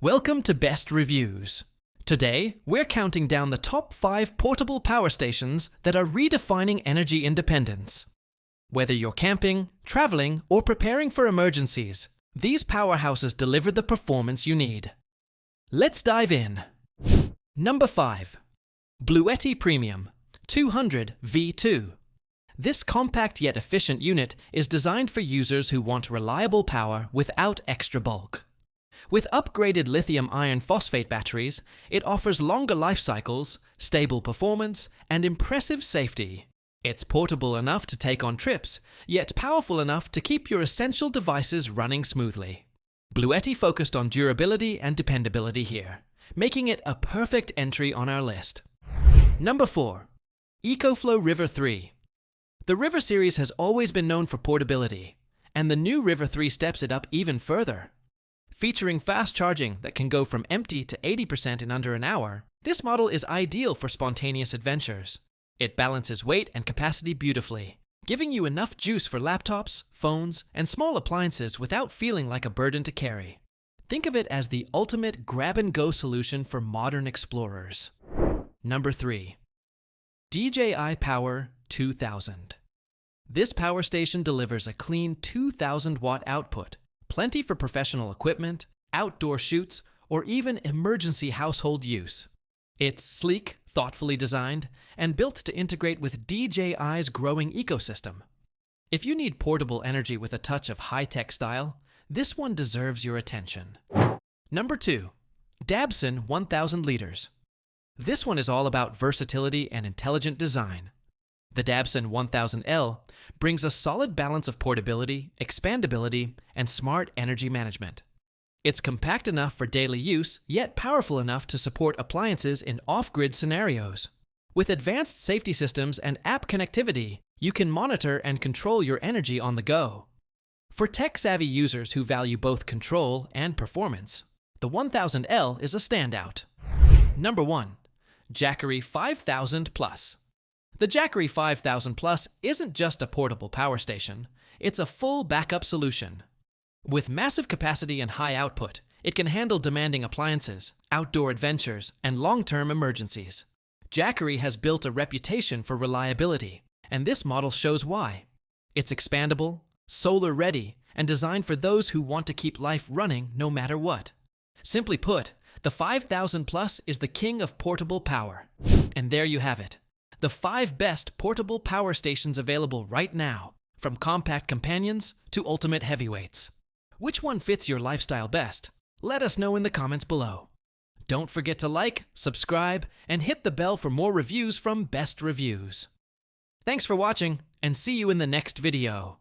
Welcome to Best Reviews. Today, we're counting down the top 5 portable power stations that are redefining energy independence. Whether you're camping, traveling, or preparing for emergencies, these powerhouses deliver the performance you need. Let's dive in. Number 5. BLUETTI Premium 200 V2. This compact yet efficient unit is designed for users who want reliable power without extra bulk. With upgraded lithium iron phosphate batteries, it offers longer life cycles, stable performance, and impressive safety. It's portable enough to take on trips, yet powerful enough to keep your essential devices running smoothly. BLUETTI focused on durability and dependability here, making it a perfect entry on our list. Number 4. EcoFlow RIVER 3. The River series has always been known for portability, and the new River 3 steps it up even further. Featuring fast charging that can go from empty to 80% in under an hour, this model is ideal for spontaneous adventures. It balances weight and capacity beautifully, giving you enough juice for laptops, phones, and small appliances without feeling like a burden to carry. Think of it as the ultimate grab-and-go solution for modern explorers. Number 3. DJI Power 2000. This power station delivers a clean 2,000-watt output, plenty for professional equipment, outdoor shoots, or even emergency household use. It's sleek, thoughtfully designed, and built to integrate with DJI's growing ecosystem. If you need portable energy with a touch of high-tech style, this one deserves your attention. Number 2. Dabbsson 1000 liters. This one is all about versatility and intelligent design. The Dabbsson 1000L brings a solid balance of portability, expandability, and smart energy management. It's compact enough for daily use, yet powerful enough to support appliances in off-grid scenarios. With advanced safety systems and app connectivity, you can monitor and control your energy on the go. For tech-savvy users who value both control and performance, the 1000L is a standout. Number 1. Jackery 5000 Plus. The Jackery 5000 Plus isn't just a portable power station, it's a full backup solution. With massive capacity and high output, it can handle demanding appliances, outdoor adventures, and long-term emergencies. Jackery has built a reputation for reliability, and this model shows why. It's expandable, solar-ready, and designed for those who want to keep life running no matter what. Simply put, the 5000 Plus is the king of portable power. And there you have it. The 5 best portable power stations available right now, from compact companions to ultimate heavyweights. Which one fits your lifestyle best? Let us know in the comments below. Don't forget to like, subscribe, and hit the bell for more reviews from Best Reviews. Thanks for watching, and see you in the next video.